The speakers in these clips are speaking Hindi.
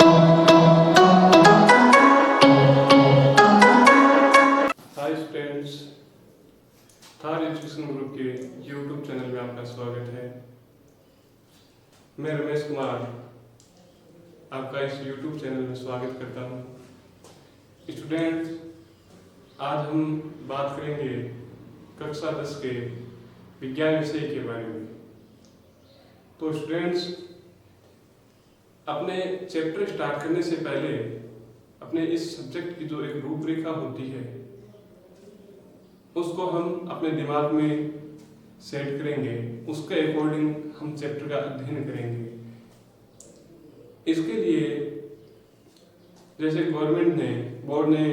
Hi students, Thar education group के यूट्यूब चैनल में आपका स्वागत है। मैं रमेश कुमार आपका इस यूट्यूब चैनल में स्वागत करता हूँ। स्टूडेंट्स, आज हम बात करेंगे कक्षा 10 के विज्ञान विषय के बारे में। तो स्टूडेंट्स, अपने चैप्टर स्टार्ट करने से पहले अपने इस सब्जेक्ट की जो एक रूपरेखा होती है उसको हम अपने दिमाग में सेट करेंगे, उसके अकॉर्डिंग हम चैप्टर का अध्ययन करेंगे। इसके लिए जैसे बोर्ड ने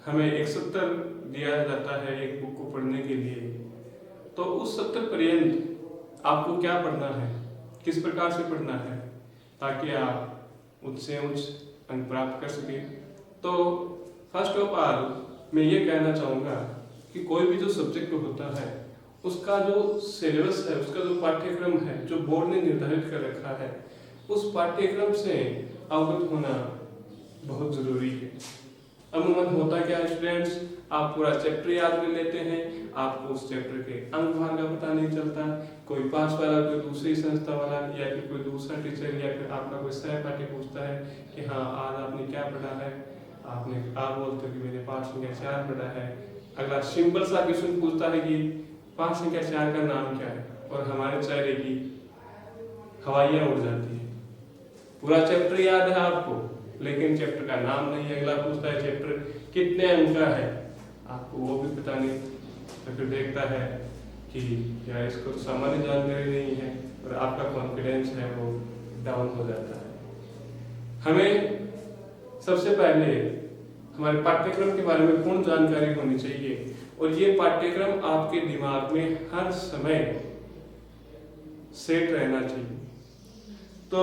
हमें एक सप्ताह दिया जाता है एक बुक को पढ़ने के लिए, तो उस सप्ताह पर्यंत आपको क्या पढ़ना है, किस प्रकार से पढ़ना है ताकि आप उच्च से उच्च अंक प्राप्त कर सकें। तो फर्स्ट ऑफ ऑल मैं ये कहना चाहूँगा कि कोई भी जो सब्जेक्ट होता है उसका जो सिलेबस है, उसका जो पाठ्यक्रम है जो बोर्ड ने निर्धारित कर रखा है, उस पाठ्यक्रम से अवगत होना बहुत ज़रूरी है। अमूमन होता क्या है स्टूडेंट्स, आप पूरा चैप्टर याद कर लेते हैं, आपको उस चैप्टर के अंक भाग का पता नहीं चलता। कोई पास वाला, कोई दूसरी संस्था वाला या फिर कोई दूसरा टीचर या फिर आपका कोई सहपाठी पूछता है कि हाँ आज आपने क्या पढ़ा है, आप बोलते हो कि मैंने 5 संख्या 4 पढ़ा है। अगला सिंपल सा क्वेश्चन पूछता है कि 5 संख्या 4 का नाम क्या है, और हमारे चेहरे की हवाइयाँ उड़ जाती है। पूरा चैप्टर याद है आपको लेकिन चैप्टर का नाम नहीं है। अगला पूछता है चैप्टर कितने अंक का है, आपको वो भी पता नहीं। तो फिर देखता है कि यार इसको सामान्य जानकारी नहीं है और आपका कॉन्फिडेंस है वो डाउन हो जाता है। हमें सबसे पहले हमारे पाठ्यक्रम के बारे में पूर्ण जानकारी होनी चाहिए और ये पाठ्यक्रम आपके दिमाग में हर समय सेट रहना चाहिए। तो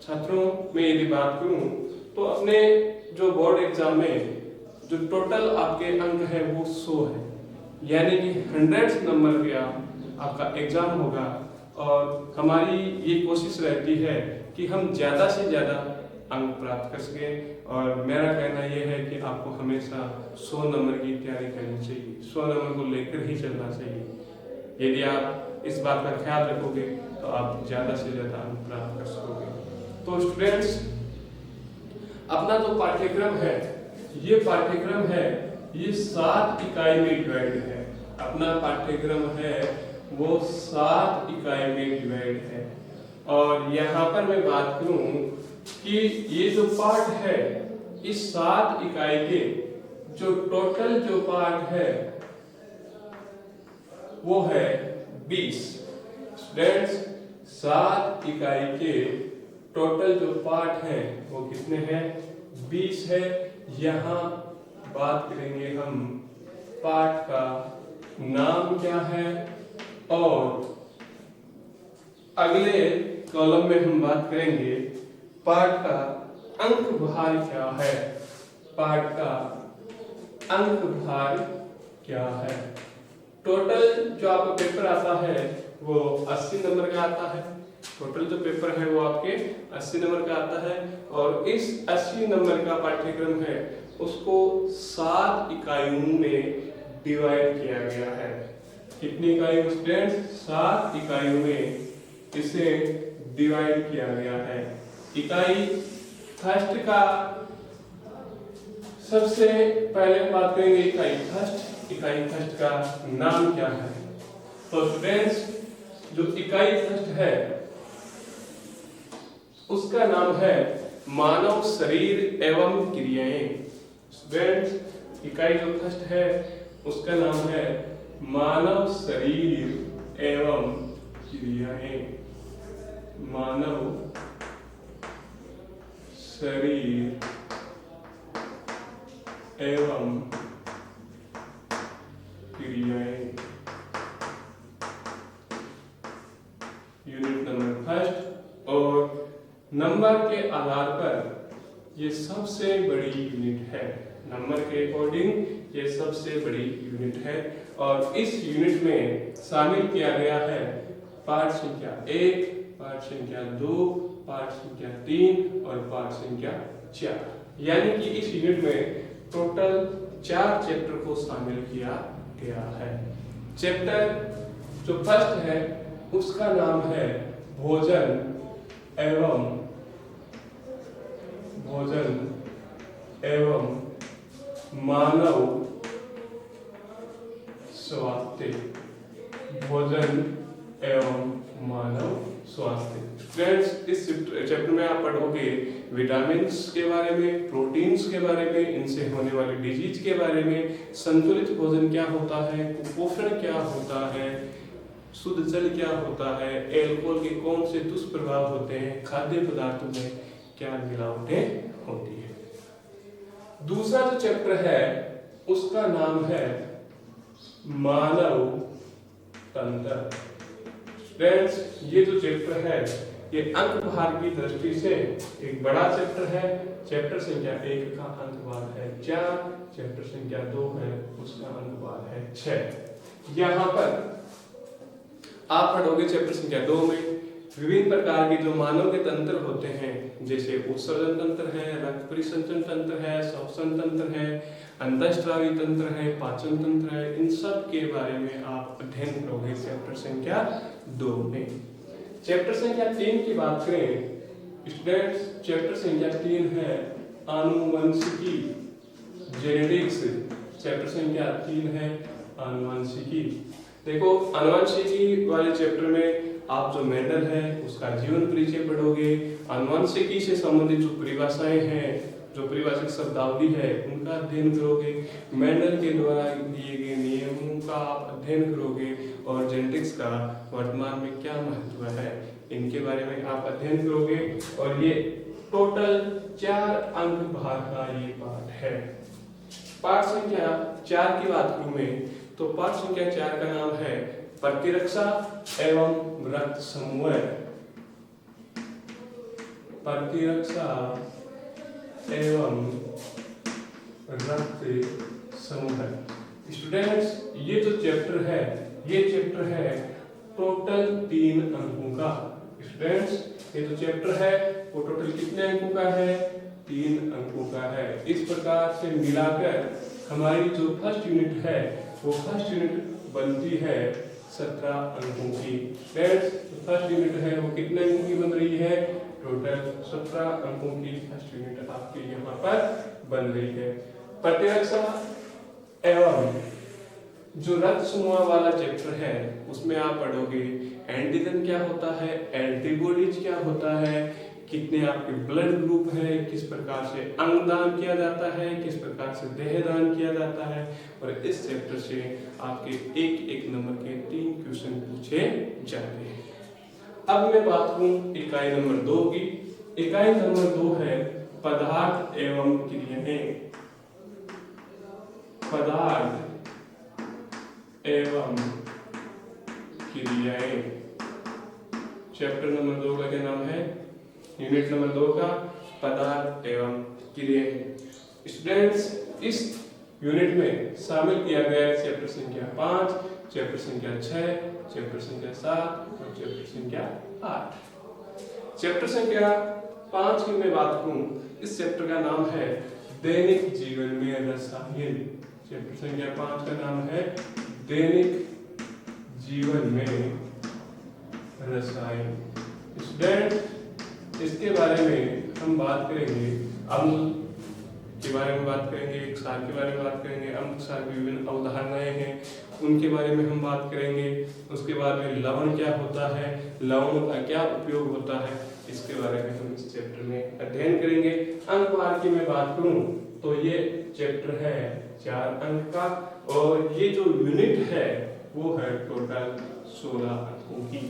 छात्रों, मैं यदि बात करूं तो अपने जो बोर्ड एग्जाम में जो टोटल आपके अंक है वो 100 है, यानी कि 100 नंबर का आपका एग्जाम होगा। और हमारी ये कोशिश रहती है कि हम ज़्यादा से ज़्यादा अंक प्राप्त कर सकें। और मेरा कहना यह है कि आपको हमेशा 100 नंबर की तैयारी करनी चाहिए, 100 नंबर को लेकर ही चलना चाहिए। यदि आप इस बात का ख्याल रखोगे तो आप ज़्यादा से ज़्यादा अंक प्राप्त कर सकोगे। तो स्टूडेंट्स, अपना जो पाठ्यक्रम है ये 7 इकाई में डिवाइड है। अपना पाठ्यक्रम है वो 7 इकाई में डिवाइड है। और यहाँ पर मैं बात करूं कि ये जो पाठ है इस 7 इकाई के जो टोटल जो पाठ है वो है 20। स्टूडेंट्स, 7 इकाई के टोटल जो पाठ है वो कितने हैं? 20 है। यहाँ बात करेंगे हम पाठ का नाम क्या है और अगले कॉलम में हम बात करेंगे पाठ का अंक भार क्या है। पाठ का अंक भार क्या है? टोटल जो आपका पेपर आता है वो 80 नंबर का आता है। टोटल जो पेपर है वो आपके 80 नंबर का आता है और इस 80 नंबर का पाठ्यक्रम है उसको 7 इकाइयों में डिवाइड किया गया है। कितनी इकाइयों स्टूडेंट्स? 7 इकाइयों में इसे डिवाइड किया गया है। इकाई फर्स्ट का सबसे पहले बात करेंगे इकाई फर्स्ट का नाम क्या है। तो स्टूडेंट्स, जो इकाई फर्स्ट है उसका नाम है मानव शरीर एवं क्रियाएं। स्टूडेंट्स, इकाई जो फर्स्ट है उसका नाम है मानव शरीर एवं क्रियाएं। मानव शरीर एवं क्रियाएं। Unit number first. और नंबर के आधार पर ये सबसे बड़ी यूनिट है। नंबर के अकॉर्डिंग ये सबसे बड़ी यूनिट है और इस यूनिट में शामिल किया गया है पाठ संख्या 1, पाठ संख्या 2, पाठ संख्या 3 और पाठ संख्या 4। यानी कि इस यूनिट में टोटल 4 चैप्टर को शामिल किया गया है। चैप्टर जो फर्स्ट है उसका नाम है भोजन एवं मानव स्वास्थ्य। भोजन एवं मानव स्वास्थ्य। फ्रेंड्स, इस चैप्टर में आप पढ़ोगे विटामिन्स के बारे में, प्रोटीन्स के बारे में, इनसे होने वाली डिजीज के बारे में, संतुलित भोजन क्या होता है, कुपोषण क्या होता है, शुद्ध जल क्या होता है, एल्कोहल के कौन से दुष्प्रभाव होते हैं, खाद्य पदार्थों में क्या मिलावटें होती है। दूसरा जो चैप्टर है उसका नाम है मानव तंत्र। फ्रेंड्स, ये जो चैप्टर है ये अंक भार की दृष्टि से एक बड़ा चैप्टर है। चैप्टर संख्या 1 का अंक भार है 4, चैप्टर संख्या 2 है उसका अंक भार है 6। यहाँ पर आप पढ़ोगे चैप्टर संख्या 2 में विभिन्न प्रकार के जो मानव के तंत्र होते हैं, जैसे उत्सर्जन तंत्र है, रक्त परिसंचरण तंत्र है, श्वसन तंत्र है, अंतःस्रावी तंत्र है, पाचन तंत्र है, इन सब के बारे में आप अध्ययन करोगे चैप्टर संख्या 2 में। चैप्टर संख्या 3 की बात करें स्टूडेंट्स, चैप्टर संख्या 3 है आनुवंशिकी, जेनेटिक्स। चैप्टर संख्या 3 है आनुवंशिकी। देखो, आनुवंशिकी वाले चैप्टर में आप जो मेंडल है उसका जीवन परिचय पढ़ोगे, आनुवंशिकी से संबंधित जो परिभाषाएं हैं, जो परिभाषिक शब्दावली है उनका अध्ययन करोगे, मेंडल के द्वारा दिए गए नियमों का आप अध्ययन करोगे और जेनेटिक्स का वर्तमान में क्या महत्व है इनके बारे में आप अध्ययन करोगे। और ये टोटल 4 अंक भार का ये पाठ है। पाठ संख्या 4 की बात करूं मैं तो पाठ संख्या 4 का नाम है प्रतिरक्षा एवं रक्त समूह। प्रतिरक्षा एवं रक्त समूह। स्टूडेंट्स, ये जो चैप्टर है ये चैप्टर है टोटल 3 अंकों का। स्टूडेंट्स, ये जो चैप्टर है वो टोटल कितने अंकों का है? 3 अंकों का है। इस प्रकार से मिलाकर हमारी जो फर्स्ट यूनिट है वो फर्स्ट यूनिट बनती है 17 अंकों की। फ्रेंड्स, फर्स्ट यूनिट है वो कितने अंकों की बन रही है? टोटल 17 अंकों की फर्स्ट यूनिट आपकी यहाँ पर बन रही है। प्रतिरक्षा एवं जो रक्त समूह वाला चैप्टर है उसमें आप पढ़ोगे एंटीजन क्या होता है, एंटीबॉडीज क्या होता है, कितने आपके ब्लड ग्रुप है, किस प्रकार से अंगदान किया जाता है, किस प्रकार से देहदान किया जाता है। और इस चैप्टर से आपके एक नंबर के 3 क्वेश्चन पूछे जाते हैं। अब मैं बात करूं इकाई नंबर 2 की। इकाई नंबर 2 है पदार्थ एवं क्रियाएं। पदार्थ एवं क्रियाएं। चैप्टर नंबर 2 का क्या नाम है? यूनिट नंबर 2 का पदार्थ एवं क्रियाएं। स्टूडेंट्स, इस यूनिट में शामिल किया गया है चैप्टर संख्या 5, चैप्टर संख्या 6, चैप्टर संख्या 7 और चैप्टर संख्या 8। चैप्टर संख्या 5 की मैं बात करूं, इस चैप्टर का नाम है दैनिक जीवन में रसायन। चैप्टर संख्या 5 का नाम है दैनिक जीवन में रसायन। स्टूडेंट, इसके बारे में हम बात करेंगे, अम्ल के बारे में बात करेंगे, क्षार के बारे में बात करेंगे, अम्ल क्षार की विभिन्न अवधारणाएं हैं उनके बारे में हम बात करेंगे। उसके बाद में लवण क्या होता है, लवणों का क्या उपयोग होता है, इसके बारे में हम इस चैप्टर में अध्ययन करेंगे। अंक भार की मैं बात करूं तो ये चैप्टर है 4 अंक का और ये जो यूनिट है वो है टोटल 16 अंकों की।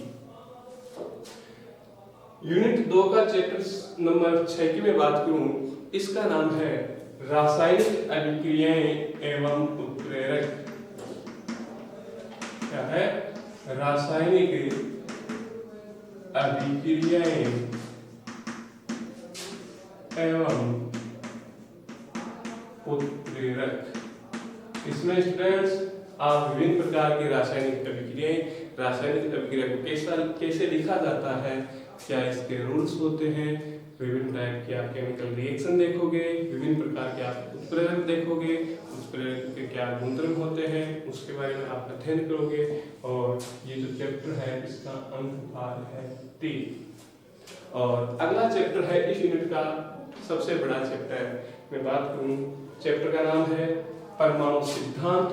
यूनिट 2 का चैप्टर नंबर 6 की मैं बात करूं, इसका नाम है रासायनिक अभिक्रियाएं एवं उत्प्रेरक। क्या है? रासायनिक अभिक्रियाएं एवं उत्प्रेरक। इसमें स्टूडेंट्स आप विभिन्न प्रकार की रासायनिक अभिक्रियाएं रासायनिक अभिक्रिया को कैसे लिखा जाता है, क्या इसके रूल्स होते हैं, विभिन्न टाइप के आप केमिकल रिएक्शन देखोगे, विभिन्न प्रकार के आप उत्प्रेरक देखोगे, उत्प्रेरक के क्या गुणधर्म होते हैं उसके बारे में आप अध्ययन करोगे। और ये जो चैप्टर है इसका अंक भाग है 3। और अगला चैप्टर है इस यूनिट का सबसे बड़ा चैप्टर, मैं बात करूं चैप्टर का नाम है परमाणु सिद्धांत।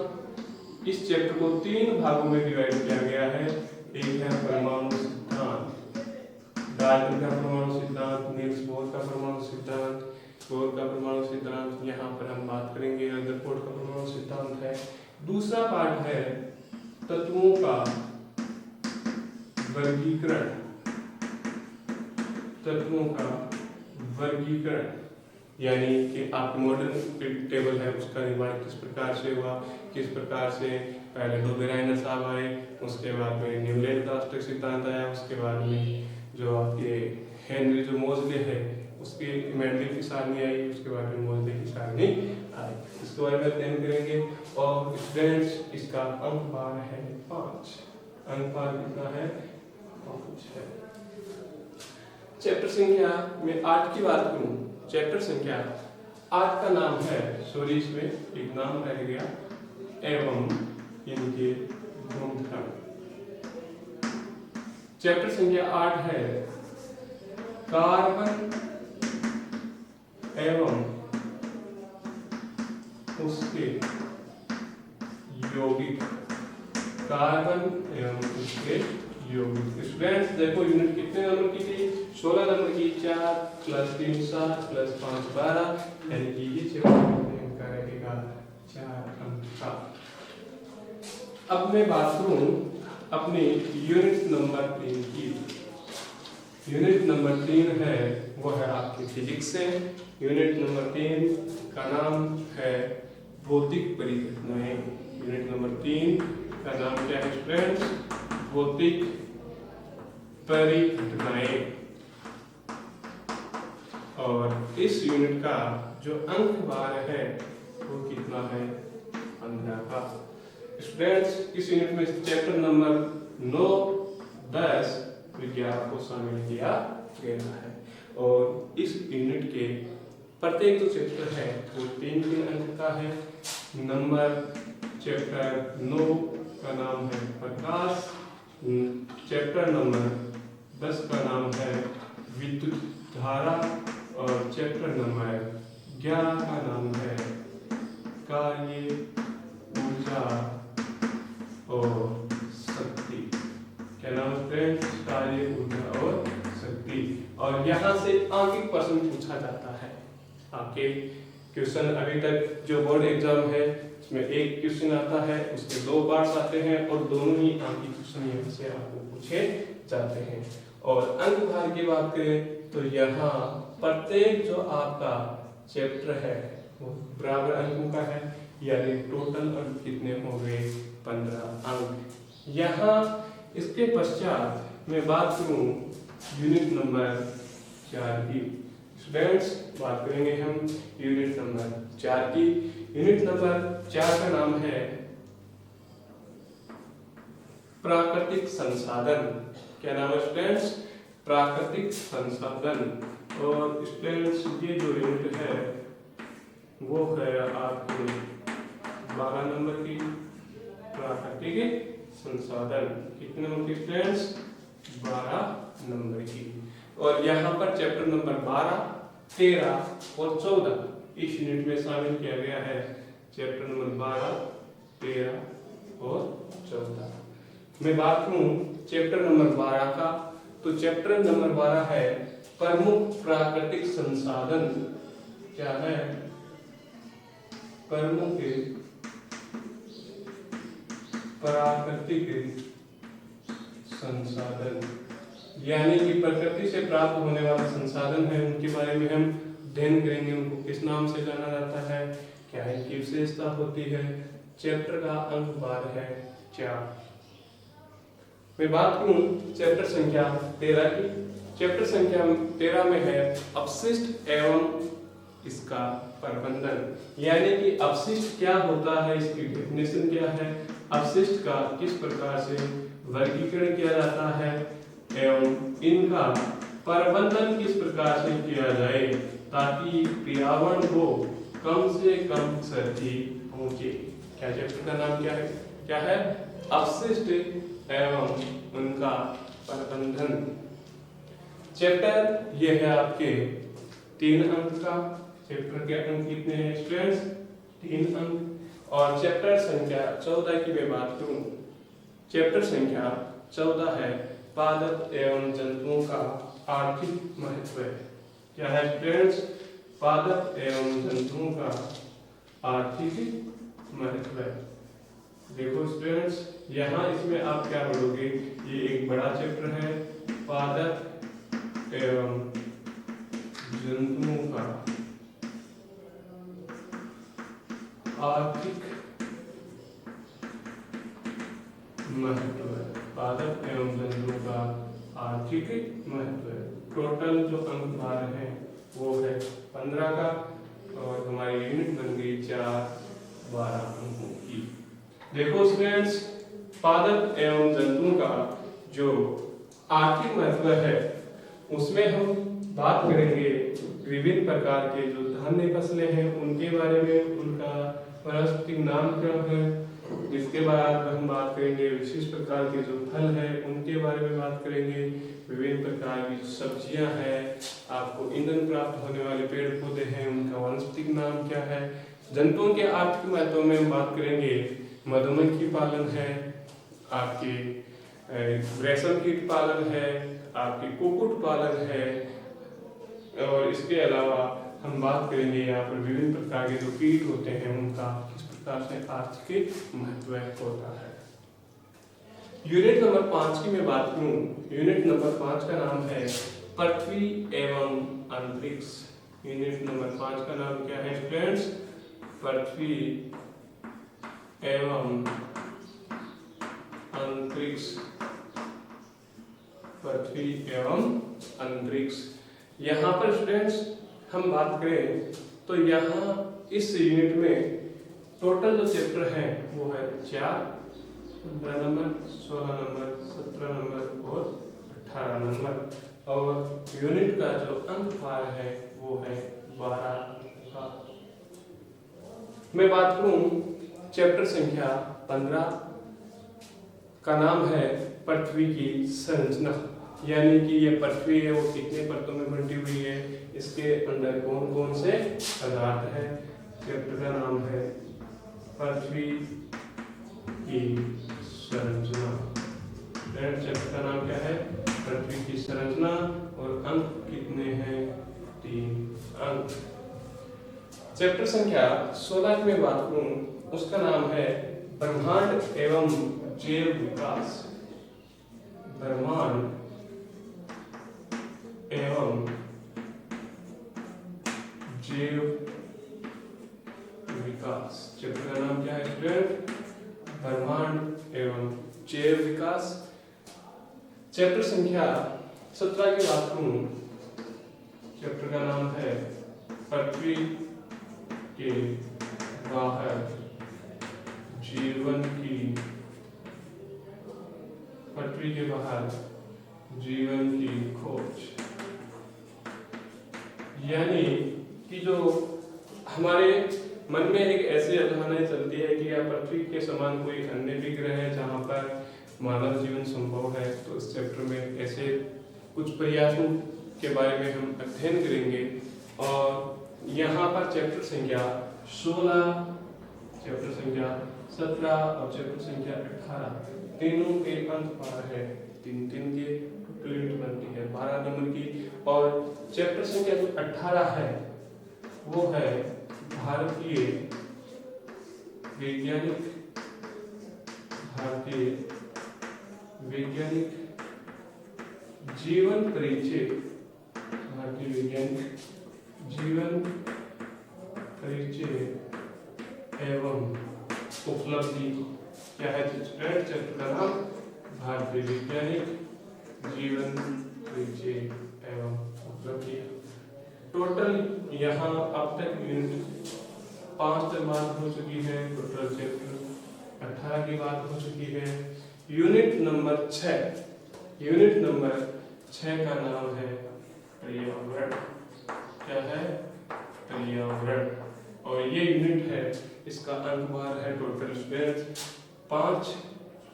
इस चैप्टर को 3 भागों में डिवाइड किया गया है। एक है परमाणु सिद्धांत, डाल्टन का परमाणु सिद्धांत, नील्स बोर का परमाणु सिद्धांत, बोर का परमाणु सिद्धांत, यहाँ पर हम बात करेंगे रदरफोर्ड का परमाणु सिद्धांत है। दूसरा पार्ट है तत्वों का वर्गीकरण, तत्वों का वर्गीकरण, यानी कि आप मॉडर्न पीरियोडिक टेबल है उसका निर्माण किस प्रकार से हुआ, किस प्रकार से पहले डोबेराइनर साहब आए, उसके बाद में न्यूलैंड का अष्टक सिद्धांत आया, उसके बाद में जो आपके हेनरी जो मोजले है उसकी मेंडल की सारणी आई, उसके बाद में मोजले की सारणी आई, इसके बारे में अध्ययन करेंगे। और स्टूडेंट्स इसका अंक भार है 5, अंक भार कितना है 5 है। चैप्टर संख्या में 8 की बात करूं, चैप्टर संख्या 8 का नाम है, सॉरी इसमें एक नाम रह गया, एवं इनके गुणधर्म। चैप्टर संख्या 8 है कार्बन एवं उसके यौगिक, कार्बन एवं उसके यौगिक। स्टूडेंट्स देखो यूनिट कितने नंबर की थी, 16 नंबर की, 4 + 3 7 + 5 12, यानी कि ये चैप्टर का रहेगा 4 अंक का। अब मैं बात करूं अपने यूनिट नंबर 3 की। यूनिट नंबर 3 है वो है आपकी फिजिक्स से। यूनिट नंबर 3 का नाम है भौतिक परिघटनाएं। यूनिट नंबर 3 का नाम क्या है स्टूडेंट्स, भौतिक परिघटनाएं। और इस यूनिट का जो अंक भार है वो कितना है 15 का। स्टूडेंट्स इस यूनिट में चैप्टर नंबर 9 10 विज्ञान को शामिल किया गया है। और इस यूनिट के प्रत्येक जो चैप्टर है वो 3 अंक का है। नंबर चैप्टर 9 का नाम है प्रकाश, चैप्टर नंबर 10 का नाम है विद्युत धारा, और चैप्टर नंबर 11 का नाम है कार्य, ऊर्जा और शक्ति। क्या नाम है? कार्य, ऊर्जा और शक्ति। और यहाँ से आंकिक प्रश्न पूछा जाता है। आपके क्वेश्चन अभी तक जो बोर्ड एग्जाम है उसमें एक क्वेश्चन आता है, उसके 2 पार्ट्स आते हैं और दोनों ही आंकिक क्वेश्चन यहाँ से आपको पूछे जाते हैं। और अंक भार की बात करें तो यहाँ प्रत्येक जो आपका चैप्टर है वो बराबर अंकों का है, यानी टोटल अंक कितने हो गए 15 अंक। यहाँ इसके पश्चात मैं बात करूं यूनिट नंबर 4 की। स्टूडेंट्स बात करेंगे हम यूनिट नंबर 4 की। यूनिट नंबर 4 का नाम है प्राकृतिक संसाधन। क्या नाम है स्टूडेंट्स? प्राकृतिक संसाधन। और स्टूडेंट्स ये जो यूनिट है वो है आपकी 12 नंबर की, प्राकृतिक संसाधन। कितने नंबर की स्टूडेंट्स? 12 नंबर की। और यहाँ पर चैप्टर नंबर 12, 13 और 14 इस यूनिट में शामिल किया गया है। चैप्टर नंबर 12, 13 और 14। मैं बात करूं चैप्टर नंबर 12 का, तो चैप्टर नंबर 12 है प्रमुख प्राकृतिक संसाधन। क्या है? प्रमुख प्राकृतिक संसाधन, यानी कि प्रकृति से प्राप्त होने वाले संसाधन है उनके बारे में हम अध्ययन करेंगे। उनको किस नाम से जाना जाता है, क्या इनकी विशेषता होती है। चैप्टर का अंक भार है 4। मैं बात करूं चैप्टर संख्या 13 की। चैप्टर संख्या 13 में है अपशिष्ट एवं इसका प्रबंधन, यानी कि अपशिष्ट क्या होता है, इसकी डेफिनेशन क्या है, अपशिष्ट का किस प्रकार से वर्गीकरण किया जाता है एवं इनका प्रबंधन किस प्रकार से किया जाए ताकि पर्यावरण को कम से कम क्षति पहुंचे। क्या चैप्टर का नाम क्या है? अपशिष्ट एवं उनका प्रबंधन। चैप्टर ये है आपके 3 अंक का। चैप्टर के अंक कितने हैं स्टूडेंट्स? 3 अंक। और चैप्टर संख्या 14 की मैं बात करूं, चैप्टर संख्या 14 है पादप एवं जंतुओं का आर्थिक महत्व। क्या है स्टूडेंट्स? पादप एवं जंतुओं का आर्थिक महत्व। देखो स्टूडेंट्स, यहाँ इसमें आप क्या पढ़ोगे? ये एक बड़ा चैप्टर है, पादप एवं जंतुओं का आर्थिक महत्व। पादप एवं जंतुओं का आर्थिक महत्व। टोटल जो अंक भार है वो है 15 का और हमारी यूनिट बन गई 4-12 अंकों की। देखो स्टूडेंट्स, पादप एवं जंतुओं का जो आर्थिक महत्व है उसमें हम बात करेंगे विभिन्न प्रकार के जो धान्य फसलें हैं उनके बारे में, उनका वानस्पतिक नामकरण है। इसके बाद हम बात करेंगे विशिष्ट प्रकार के जो फल हैं उनके बारे में बात करेंगे। विभिन्न प्रकार की जो सब्जियां हैं, आपको ईंधन प्राप्त होने वाले पेड़ पौधे हैं, उनका वानस्पतिक नाम क्या है। जंतुओं के आर्थिक महत्व में हम बात करेंगे मधुमक्खी पालन है, आपके रेशम कीट पालन है, आपके कुक्कुट पालन है, और इसके अलावा हम बात करेंगे यहाँ पर विभिन्न प्रकार के जो कीट होते हैं उनका किस प्रकार से आर्थिक महत्व होता है। यूनिट नंबर 5 की मैं बात करूं, यूनिट नंबर 5 का नाम है पृथ्वी एवं अंतरिक्ष। यूनिट नंबर 5 का नाम क्या है स्टूडेंट्स? पृथ्वी एवं अंतरिक्ष। पृथ्वी एवं अंतरिक्ष। यहाँ पर स्टूडेंट्स हम बात करें तो यहाँ इस यूनिट में टोटल जो चैप्टर हैं वो है 4, 15 नंबर, 16 नंबर, 17 नंबर और 18 नंबर। और यूनिट का जो अंक भार है वो है 12 का। मैं बात करूं चैप्टर संख्या 15 का नाम है पृथ्वी की संरचना, यानी कि ये पृथ्वी है वो कितने परतों में बंटी हुई है, इसके अंदर कौन कौन से पदार्थ है। चैप्टर का नाम है पृथ्वी की संरचना। चैप्टर का नाम क्या है? पृथ्वी की संरचना। और अंक कितने हैं? 3 अंक। चैप्टर संख्या 16 की मैं बात करूं, उसका नाम है ब्रह्मांड एवं जैव विकास। ब्रह्मांड एवं जैव विकास। चैप्टर का नाम क्या है स्टूडेंट? ब्रह्मांड एवं जैव विकास। चैप्टर संख्या 17 की बात करूं, चैप्टर का नाम है पृथ्वी के बाहर जीवन की। पृथ्वी के बाहर जीवन की खोज। यानी कि जो हमारे मन में एक ऐसी अवधारणा चलती है कि पृथ्वी के समान कोई अन्य भी ग्रह है जहाँ पर मानव जीवन संभव है, तो इस चैप्टर में ऐसे कुछ प्रयासों के बारे में हम अध्ययन करेंगे। और यहाँ पर चैप्टर संख्या 16, चैप्टर संख्या 17 और चैप्टर संख्या 18 तीनों के अंक भार है 3-3 के, टोटल यूनिट बनती है 12 नंबर की। और चैप्टर संख्या जो 18 है वो है भारतीय वैज्ञानिक। भारतीय वैज्ञानिक जीवन परिचय। भारतीय वैज्ञानिक जीवन परिचय एवं उपलब्धि। क्या है चैप्टर का नाम? भारतीय वैज्ञानिक जीवन परिचय एवं उपलब्धि। टोटल यहाँ अब तक यूनिट 5 तक बात हो चुकी है, टोटल चैप्टर 18 की बात हो चुकी है। यूनिट नंबर 6, यूनिट नंबर 6 का नाम है पर्यावरण। क्या है? पर्यावरण। और ये यूनिट है, इसका अंक भार है टोटल स्ट्रेंथ 5।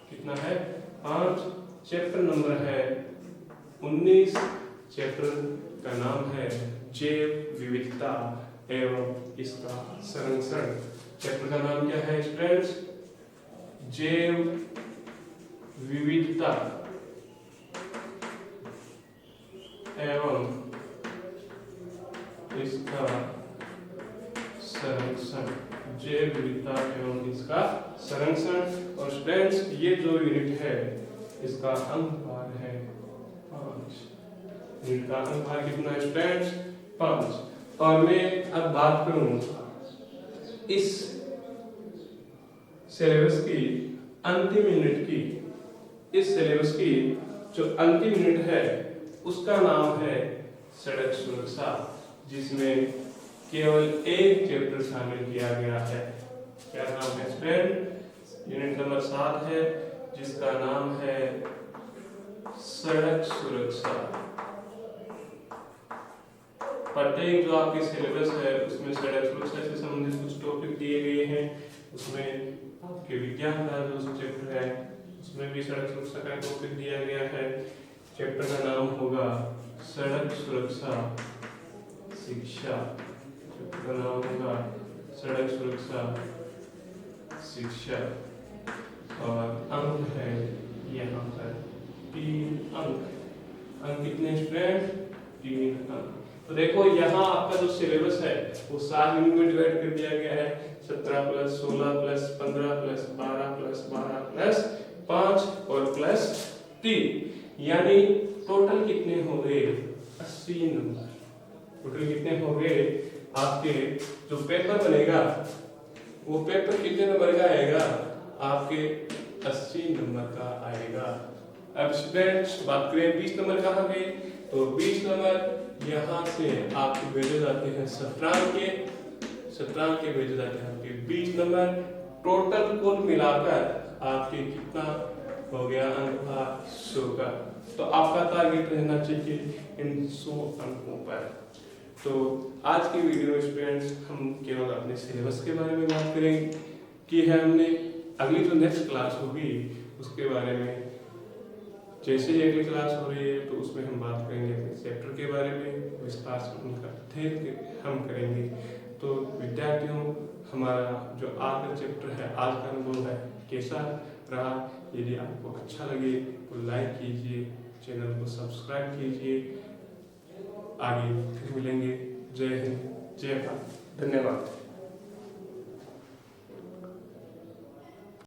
कितना है? 5। चैप्टर नंबर है 19। चैप्टर का नाम है जैव विविधता एवं इसका संरक्षण। चैप्टर का नाम क्या है स्टूडेंट्स? जैव विविधता एवं इसका संरक्षण। जैव विविधता एवं इसका संरक्षण। और स्टूडेंट्स ये जो यूनिट है इसका अंक भार है 5। यूनिट का अंक भार कितना है स्टूडेंट्स? 5। और मैं अब बात करूं इस सिलेबस की अंतिम यूनिट की। इस सिलेबस की जो अंतिम यूनिट है उसका नाम है सड़क सुरक्षा, जिसमें केवल एक चैप्टर शामिल किया गया है। क्या नाम है स्टूडेंट? यूनिट नंबर 7 है, जिसका नाम है सड़क सुरक्षा। प्रत्येक जो आपके सिलेबस है उसमें सड़क सुरक्षा से संबंधित कुछ टॉपिक दिए गए हैं। उसमें आपके विज्ञान का जो चैप्टर है उसमें भी सड़क सुरक्षा का टॉपिक दिया गया है। चैप्टर का नाम होगा सड़क सुरक्षा शिक्षा। चैप्टर का नाम होगा सड़क सुरक्षा शिक्षा। और अंक है यहाँ पर 3 अंक। अंक कितने स्टूडेंट? 3 अंक। तो देखो यहाँ आपका जो सिलेबस है वो 7 यूनिट में डिवाइड कर दिया गया है। 17 + 16 + 15 + 12 + 12 + 5 और +3, यानी टोटल कितने हो गए? 80 नंबर। टोटल कितने हो गए? आपके जो पेपर बनेगा वो पेपर कितने नंबर का आएगा? आपके 80 नंबर का आएगा। अब स्टूडेंट्स बात करें 20 नंबर कहाँ गए? तो 20 नंबर यहाँ से आपके भेजे जाते हैं शतरंज के भेजे जाते हैं आपके 20 नंबर। टोटल कुल मिलाकर आपके कितना हो गया अंक भार? 100 का। तो आपका टारगेट रहना चाहिए इन 100 अंकों पर। तो आज की वीडियो में स्टूडेंट्स हम केवल अपने सिलेबस के बारे में बात करेंगे कि है हमने। अगली जो नेक्स्ट क्लास होगी उसके बारे में, जैसे ही अगली क्लास हो रही है तो उसमें हम बात करेंगे अपने चैप्टर के बारे में, विस्तार से उनका अध्ययन हम करेंगे। तो विद्यार्थियों, हमारा जो आज का चैप्टर है, आज का अनुभव है, कैसा रहा? यदि आपको अच्छा लगे तो लाइक कीजिए, चैनल को सब्सक्राइब कीजिए। आगे फिर मिलेंगे। जय हिंद, जय भारत, धन्यवाद।